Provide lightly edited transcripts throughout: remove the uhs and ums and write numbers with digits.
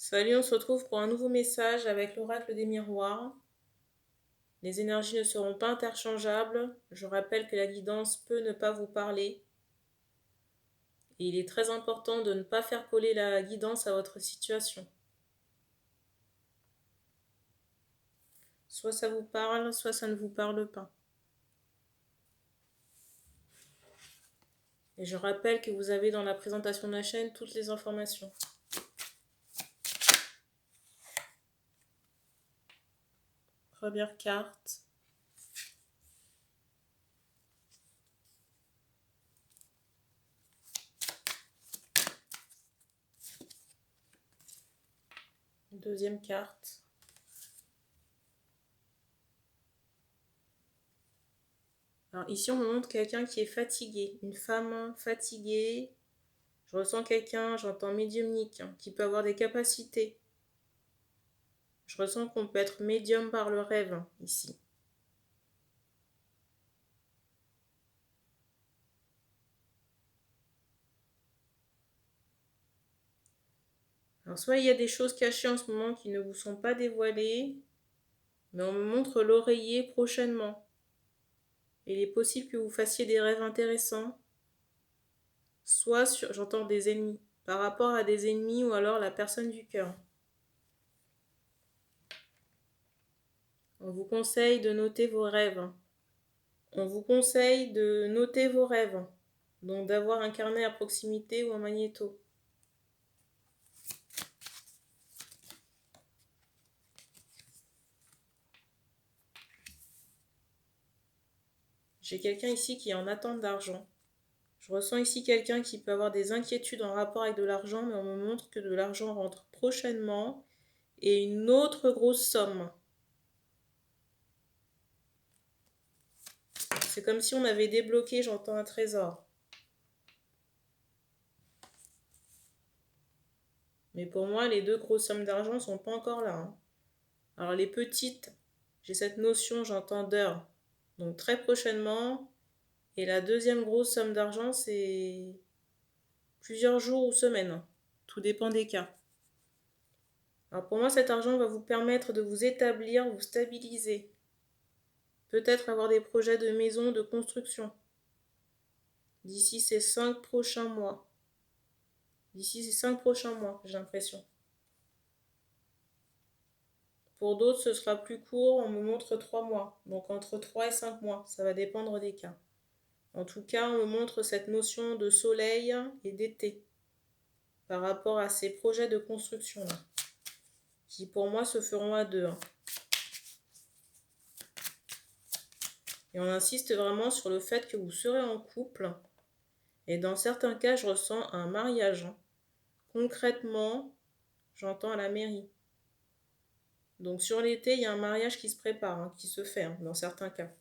Salut, on se retrouve pour un nouveau message avec l'oracle des miroirs. Les énergies ne seront pas interchangeables. Je rappelle que la guidance peut ne pas vous parler. Et il est très important de ne pas faire coller la guidance à votre situation. Soit ça vous parle, soit ça ne vous parle pas. Et je rappelle que vous avez dans la présentation de la chaîne toutes les informations. Première carte. Deuxième carte. Alors ici, on me montre quelqu'un qui est fatigué, une femme fatiguée. Je ressens quelqu'un, j'entends médiumnique, qui peut avoir des capacités. Je ressens qu'on peut être médium par le rêve, ici. Alors, soit il y a des choses cachées en ce moment qui ne vous sont pas dévoilées, mais on me montre l'oreiller prochainement. Il est possible que vous fassiez des rêves intéressants, soit j'entends des ennemis, par rapport à des ennemis ou alors la personne du cœur. On vous conseille de noter vos rêves. On vous conseille de noter vos rêves, donc d'avoir un carnet à proximité ou un magnéto. J'ai quelqu'un ici qui est en attente d'argent. Je ressens ici quelqu'un qui peut avoir des inquiétudes en rapport avec de l'argent, mais on me montre que de l'argent rentre prochainement et une autre grosse somme. C'est comme si on avait débloqué, j'entends un trésor. Mais pour moi, les deux grosses sommes d'argent ne sont pas encore là, hein. Alors les petites, j'ai cette notion, j'entends d'heures. Donc très prochainement. Et la deuxième grosse somme d'argent, c'est plusieurs jours ou semaines. Tout dépend des cas. Alors pour moi, cet argent va vous permettre de vous établir, vous stabiliser. Peut-être avoir des projets de maison, de construction. D'ici ces 5 prochains mois. D'ici ces 5 prochains mois, j'ai l'impression. Pour d'autres, ce sera plus court, on me montre 3 mois. Donc entre 3 et 5 mois, ça va dépendre des cas. En tout cas, on me montre cette notion de soleil et d'été par rapport à ces projets de construction-là, qui pour moi se feront à deux, hein. Et on insiste vraiment sur le fait que vous serez en couple. Et dans certains cas, je ressens un mariage, hein. Concrètement, j'entends à la mairie. Donc sur l'été, il y a un mariage qui se prépare, hein, qui se fait, hein, dans certains cas.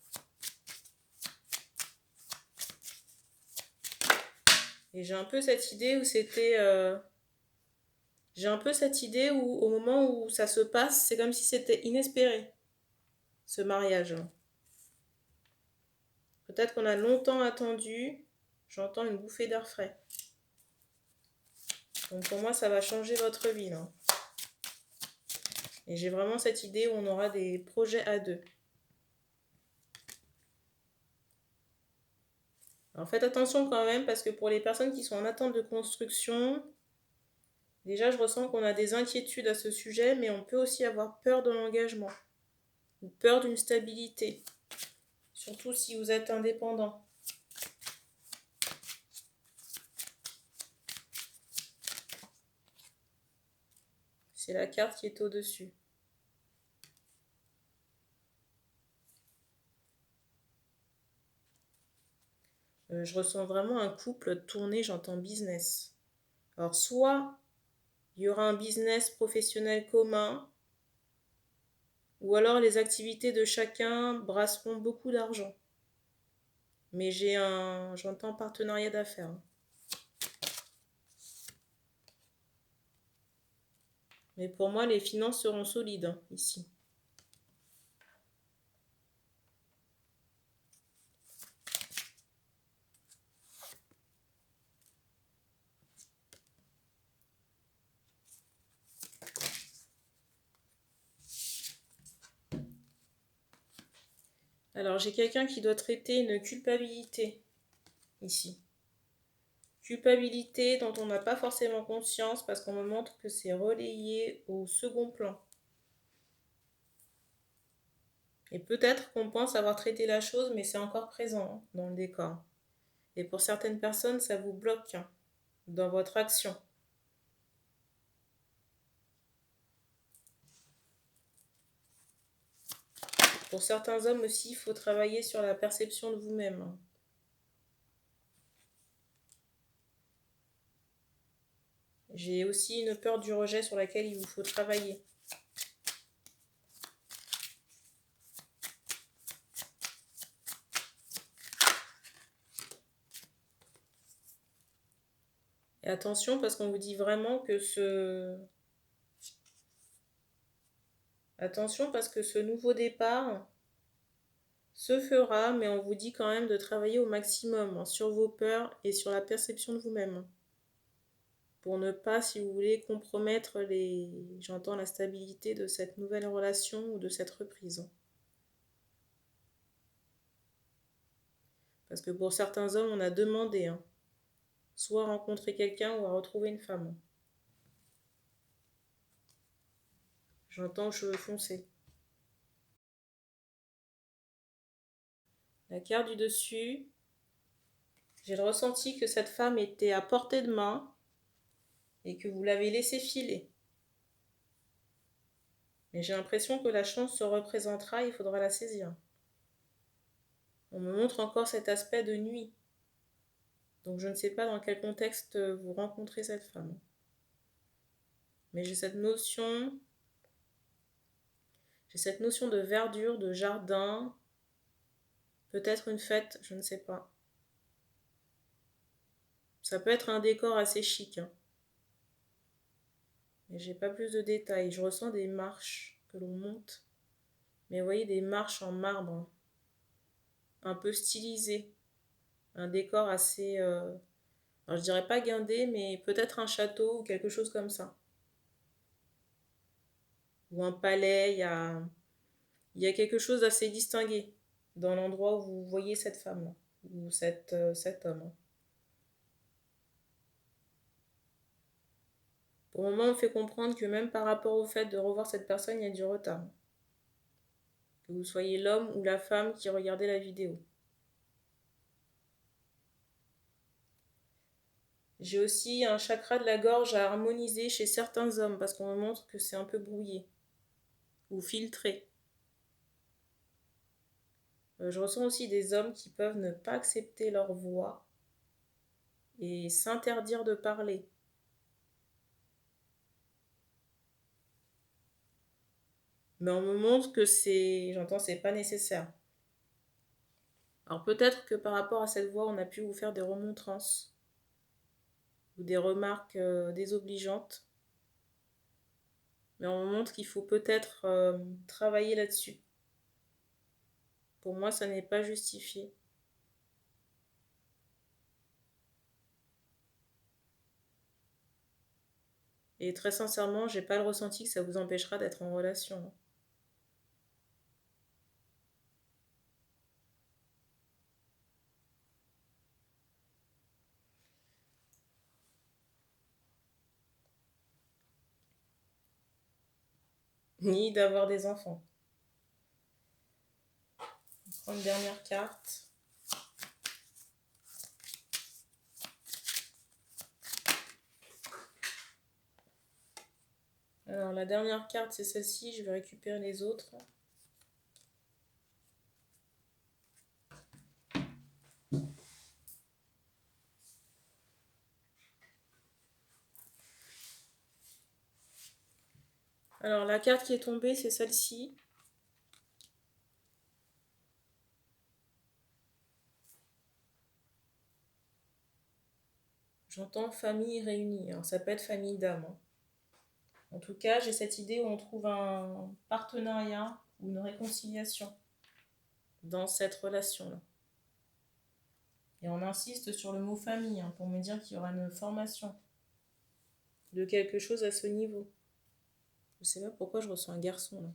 Et j'ai un peu cette idée où c'était... J'ai un peu cette idée où au moment où ça se passe, c'est comme si c'était inespéré, ce mariage. Peut-être qu'on a longtemps attendu, j'entends une bouffée d'air frais. Donc pour moi, ça va changer votre vie, là. Et j'ai vraiment cette idée où on aura des projets à deux. Alors faites attention quand même, parce que pour les personnes qui sont en attente de construction, déjà je ressens qu'on a des inquiétudes à ce sujet, mais on peut aussi avoir peur de l'engagement, ou peur d'une stabilité, surtout si vous êtes indépendant. C'est la carte qui est au-dessus. Je ressens vraiment un couple tourné, j'entends business. Alors soit il y aura un business professionnel commun, ou alors les activités de chacun brasseront beaucoup d'argent. Mais j'entends partenariat d'affaires. Mais pour moi, les finances seront solides, hein, ici. Alors, j'ai quelqu'un qui doit traiter une culpabilité, ici. Culpabilité dont on n'a pas forcément conscience parce qu'on me montre que c'est relayé au second plan. Et peut-être qu'on pense avoir traité la chose, mais c'est encore présent dans le décor. Et pour certaines personnes, ça vous bloque dans votre action. Pour certains hommes aussi, il faut travailler sur la perception de vous-même. J'ai aussi une peur du rejet sur laquelle il vous faut travailler. Et attention parce qu'on vous dit vraiment que Attention parce que ce nouveau départ se fera, mais on vous dit quand même de travailler au maximum sur vos peurs et sur la perception de vous-même. Pour ne pas, si vous voulez, compromettre j'entends la stabilité de cette nouvelle relation ou de cette reprise. Parce que pour certains hommes, on a demandé soit à rencontrer quelqu'un ou à retrouver une femme. J'entends cheveux foncés. La carte du dessus, j'ai le ressenti que cette femme était à portée de main et que vous l'avez laissée filer. Mais j'ai l'impression que la chance se représentera, il faudra la saisir. On me montre encore cet aspect de nuit. Donc je ne sais pas dans quel contexte vous rencontrez cette femme. Mais j'ai cette notion de verdure, de jardin, peut-être une fête, je ne sais pas. Ça peut être un décor assez chic. Mais j'ai pas plus de détails. Je ressens des marches que l'on monte. Mais vous voyez, des marches en marbre, un peu stylisées. Un décor assez... alors je dirais pas guindé, mais peut-être un château ou quelque chose comme ça. Ou un palais, il y a quelque chose d'assez distingué dans l'endroit où vous voyez cette femme ou cet homme. Pour le moment, on me fait comprendre que même par rapport au fait de revoir cette personne, il y a du retard. Que vous soyez l'homme ou la femme qui regardait la vidéo. J'ai aussi un chakra de la gorge à harmoniser chez certains hommes parce qu'on me montre que c'est un peu brouillé ou filtré. Je ressens aussi des hommes qui peuvent ne pas accepter leur voix et s'interdire de parler. Mais on me montre que c'est pas nécessaire. Alors peut-être que par rapport à cette voix, on a pu vous faire des remontrances ou des remarques désobligeantes. Mais on me montre qu'il faut peut-être travailler là-dessus. Pour moi, ça n'est pas justifié. Et très sincèrement, j'ai pas le ressenti que ça vous empêchera d'être en relation. Ni d'avoir des enfants. On prend une dernière carte. Alors la dernière carte, c'est celle-ci. Je vais récupérer les autres. Alors la carte qui est tombée, c'est celle-ci. J'entends famille réunie. Alors ça peut être famille d'âme. En tout cas, j'ai cette idée où on trouve un partenariat ou une réconciliation dans cette relation-là. Et on insiste sur le mot famille pour me dire qu'il y aura une formation de quelque chose à ce niveau. Je ne sais pas pourquoi je ressens un garçon là.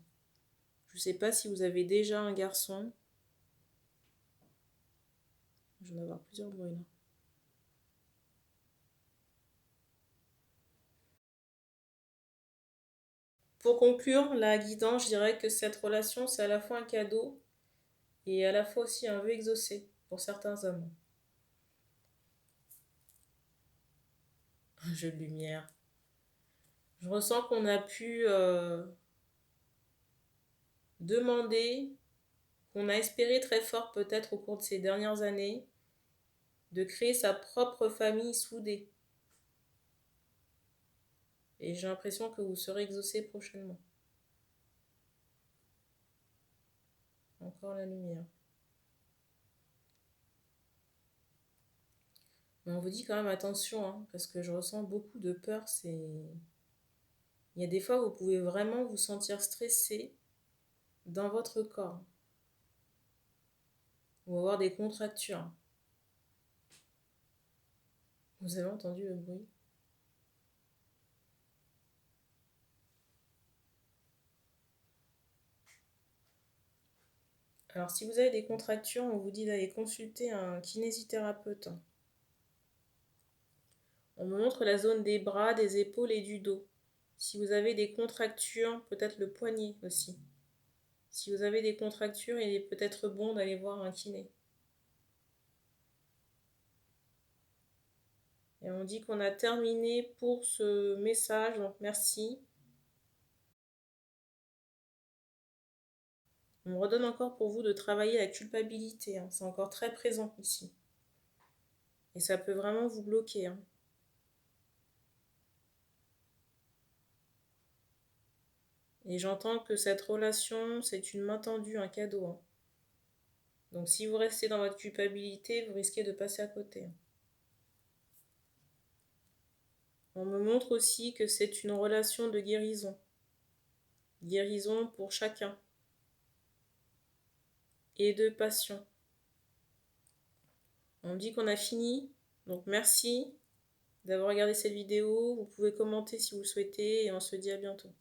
Je ne sais pas si vous avez déjà un garçon Je vais en avoir plusieurs bruits là. Pour conclure, la guidance, je dirais que cette relation, c'est à la fois un cadeau et à la fois aussi un vœu exaucé pour certains hommes. Un jeu de lumière. Je ressens qu'on a pu demander, qu'on a espéré très fort peut-être au cours de ces dernières années, de créer sa propre famille soudée. Et j'ai l'impression que vous serez exaucé prochainement. Encore la lumière. Mais on vous dit quand même attention, hein, parce que je ressens beaucoup de peur. Il y a des fois où vous pouvez vraiment vous sentir stressé dans votre corps. Ou avoir des contractures. Vous avez entendu le bruit? Alors si vous avez des contractures, on vous dit d'aller consulter un kinésithérapeute. On me montre la zone des bras, des épaules et du dos. Si vous avez des contractures, peut-être le poignet aussi. Si vous avez des contractures, il est peut-être bon d'aller voir un kiné. Et on dit qu'on a terminé pour ce message, donc merci. On me redonne encore pour vous de travailler la culpabilité, hein. C'est encore très présent ici. Et ça peut vraiment vous bloquer, hein. Et j'entends que cette relation, c'est une main tendue, un cadeau, hein. Donc si vous restez dans votre culpabilité, vous risquez de passer à côté, hein. On me montre aussi que c'est une relation de guérison. Guérison pour chacun. Et de passion. On me dit qu'on a fini. Donc merci d'avoir regardé cette vidéo. Vous pouvez commenter si vous le souhaitez et on se dit à bientôt.